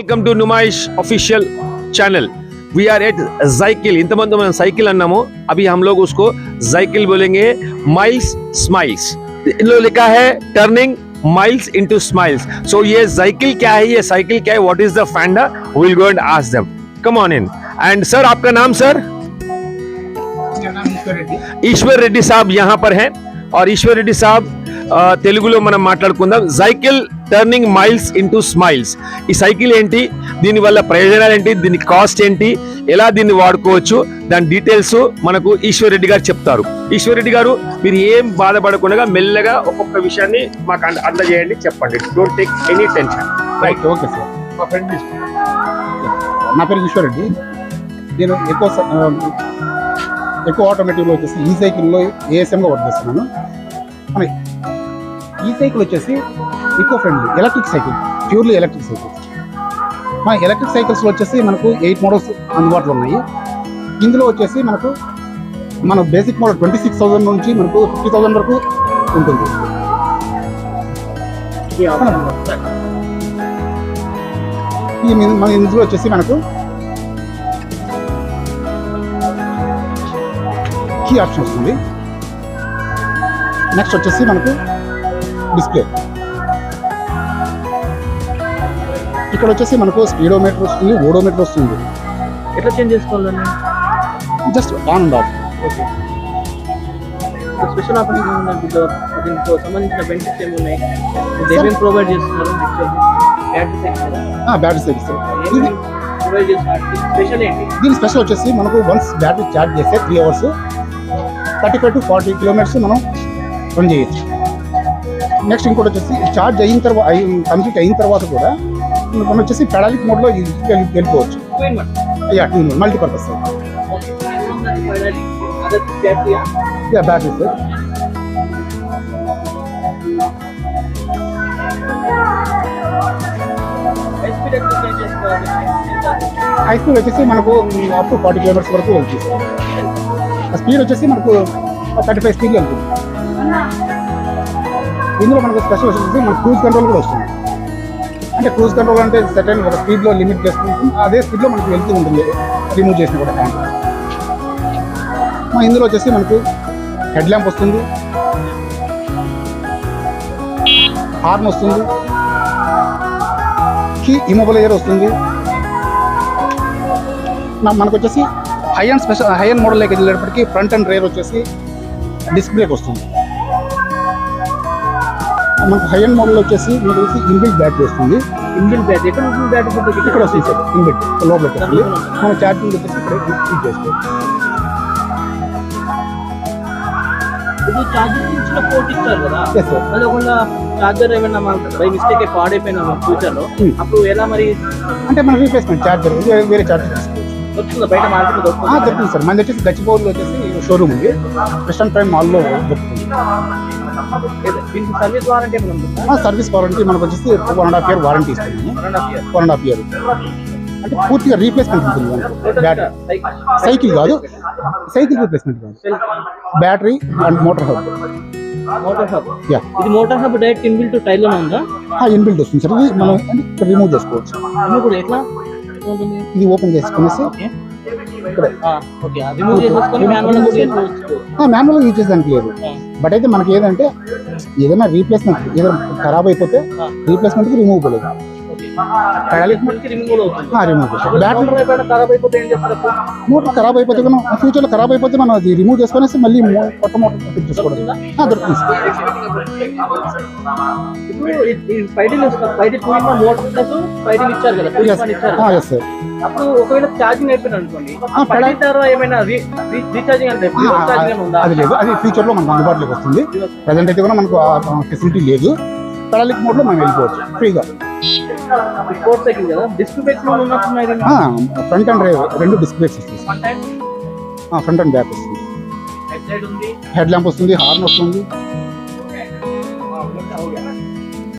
Welcome to Numaish official channel. We are at cycle. इंतमंद మనం cycle అన్నాము, अभी हम लोग उसको साइकिल बोलेंगे। माइल्स स्माइल्स इनलो लिखा है turning miles into smiles. So ये साइकिल क्या है, ये साइकिल क्या है, what is the funda, we will go and ask them. Come on in. And sir आपका नाम? सर ईश्वर रेड्डी साहब यहाँ पर हैं। और ईश्वर रेड्डी साहब తెలుగులో మనం మాట్లాడుకుందాం। Cycle turning miles into smiles, ఈ సైకిల్ ఏంటి, దీని వల్ల ప్రయోజనాలు ఏంటి, దీని కాస్ట్ ఏంటి, ఎలా దీన్ని వాడుకోవచ్చు, దాని డీటెయిల్స్ మనకు ఈశ్వర్ రెడ్డి గారు చెప్తారు। ఈశ్వర్ రెడ్డి గారు, మీరు ఏం బాధపడకుండా మెల్లగా ఒక్కొక్క విషయాన్ని మాకు అందజేయండి, చెప్పండి। Don't take any tension. Right, okay sir. మా ఫ్రెండ్ నా పేరు ఈశ్వర్ రెడ్డి। నేను ఎక్కువ ఆటోమేటివ్లో వచ్చేసి ఈ సైకిల్లో ఏఎస్ఎంగా వర్క్ చేస్తున్నాను। మన ఈ సైకిల్ వచ్చేసి eco friendly electric cycle, purely electric cycle. మన ఎలక్ట్రిక్ సైకిల్స్లో వచ్చేసి మనకు 8 మోడల్స్ అందుబాటులో ఉన్నాయి। ఇందులో వచ్చేసి మన బేసిక్ మోడల్ 26,000 నుంచి మనకు 50,000 వరకు ఉంటుంది। మన ఇందులో వచ్చేసి మనకు కీ ఆప్షన్ వస్తుంది। నెక్స్ట్ వచ్చేసి మనకు డిస్ప్లే, ఇక్కడ వచ్చేసి మనకు స్పీడోమీటర్ వస్తుంది, ఓడోమీటర్ వస్తుంది। ఎట్లా చేంజ్ చేసుకోవాలండి? Just on and of. Okay, special offer ఏముందండి? దీంతో సంబంధించిన బెనిఫిట్స్ ఏమున్నాయి? ఏమేమి ప్రొవైడ్ చేస్తున్నారు? బ్యాటరీ సైకిల్స్ ప్రొవైడ్ చేస్తున్నారు, స్పెషల్ ఏంటి? దీని స్పెషల్ వచ్చేసి మనకు వన్స్ బ్యాటరీ ఛార్జ్ చేస్తే 3 అవర్స్ 35 to 40 కిలోమీటర్స్ మనం రన్ చేయొచ్చు। నెక్స్ట్ ఇంకోటి వచ్చేసి ఛార్జ్ అయిన తర్వాత కంప్లీట్ అయిన తర్వాత కూడా మనం వచ్చేసి పెడాలిక్ మోడ్లో వెళ్ళిపోవచ్చు। Multipurpose battery sir. High speed వచ్చేసి మనకు అప్ టు 40 కిలోమీటర్స్ వరకు వెళ్తుంది సార్। స్పీడ్ వచ్చేసి మనకు 35 స్పీడ్ వెళ్తుంది। ఇందులో మనకు స్పెషల్ వచ్చేసి మనకు క్రూజ్ కంట్రోల్ కూడా వస్తుంది। అంటే క్రూజ్ కంట్రోల్ అంటే సర్టెన్ ఒక స్పీడ్లో లిమిట్ చేసుకుంటుంది, అదే స్పీడ్లో మనకు వెళ్తూ ఉంటుంది రిమూవ్ చేసిన కూడా హ్యాండ్। ఇందులో వచ్చేసి మనకు హెడ్ ల్యాంప్ వస్తుంది, హార్న్ వస్తుంది, కీ ఇమొబిలైజర్ వస్తుంది। మనకు వచ్చేసి హై అండ్ మోడల్లోకి వెళ్ళేటప్పటికి ఫ్రంట్ అండ్ రేర్ వచ్చేసి డిస్క్ బ్రేక్ వస్తుంది। మనకు హై అండ్ మోడల్ వచ్చేసి మనకు ఇన్బిల్ట్ బ్యాటరీ వస్తుంది। ఇన్బిల్ట్ బ్యాటరీ ఎక్కడ ఉంటుంది? బ్యాటరీ ఇక్కడ వస్తుంది సార్, ఇన్బిల్ట్ లోపల వస్తుంది। మనం ఛార్జింగ్ వచ్చేసి ఇక్కడ యూజ్ చేసుకోవచ్చు। ఇది ఛార్జింగ్ ఇచ్చిన పోర్ట్ ఇచ్చారు కదా, ఎస్ సార్। అది ఒకవేళ ఛార్జర్ ఏమైనా బై మిస్టేక్ పాడైపోయినా ఫ్యూచర్లో అప్పుడు ఎలా మరి? అంటే మన రీప్లేస్మెంట్ ఛార్జర్ వేరే ఛార్జర్ తీసుకోవచ్చు। దొరుకుతుందా బయట మార్కెట్లో? దొరుకుతుంది సార్। మన వచ్చేసి గచ్చిబౌలిలో వచ్చేసి షోరూమ్ ఉంది, వెస్టర్న్ ప్రైమ్ మాల్లో దొరుకుతుంది। దీనికి సర్వీస్ వారంటీ ఏమైనా ఉంటుందా? సర్వీస్ వారంటీ మనకు వచ్చేసి 1.5 year వారంటీ ఇస్తుంది। 1.5 year అంటే పూర్తిగా రీప్లేస్మెంట్ ఉంటుంది బ్యాటరీ, సైకిల్ కాదు, సైకిల్ రీప్లేస్మెంట్ కాదు, బ్యాటరీ అండ్ మోటార్ హబ్। ఇది మోటార్ హబ్ డైరెక్ట్ ఇన్బిల్ట్ టైర్లోనే ఉందా? ఇన్బిల్ట్ వస్తుంది సార్। ఇది మనం రిమూవ్ చేసుకోవచ్చు। కూడా ఎట్లా ఇది ఓపెన్ చేసుకునేసి మాన్యువల్గా యూజ్ చేసేదానికి లేదు, బట్ అయితే మనకి ఏదంటే ఏదైనా రీప్లేస్మెంట్ ఏదైనా ఖరాబ్ అయిపోతే రీప్లేస్మెంట్కి రిమూవ్ లేదు, మోటార్ ఖరాబ్ అయిపోతే మనం ఫ్యూచర్లో ఖరాబ్ అయిపోతే మనం అది రిమూవ్ చేసుకునేసి మళ్ళీ కొత్త మోటార్ ఫిట్ చేసుకోవడం దొరుకుతుంది సార్। అప్పుడు ఒకవేళ ఛార్జింగ్ అయిపోయింది అనుకోండి, అది లేదు, అది ఫ్యూచర్లో మనకు అందుబాటులోకి వస్తుంది। ప్రజెంట్ అయితే కూడా మనకు ఫెసిలిటీ లేదు, పెడాలిక్ మోడ్లో మనం వెళ్ళిపోవచ్చు ఫ్రీగా। స్పోర్ట్స్ సైకిల్ కదా, disc brakes front and rear రెండు డిస్క్ బ్రేక్స్ వస్తుంది, ఫ్రంట్ అండ్ బ్యాక్ వస్తుంది, హెడ్ ల్యాంప్ వస్తుంది, హార్న్ వస్తుంది।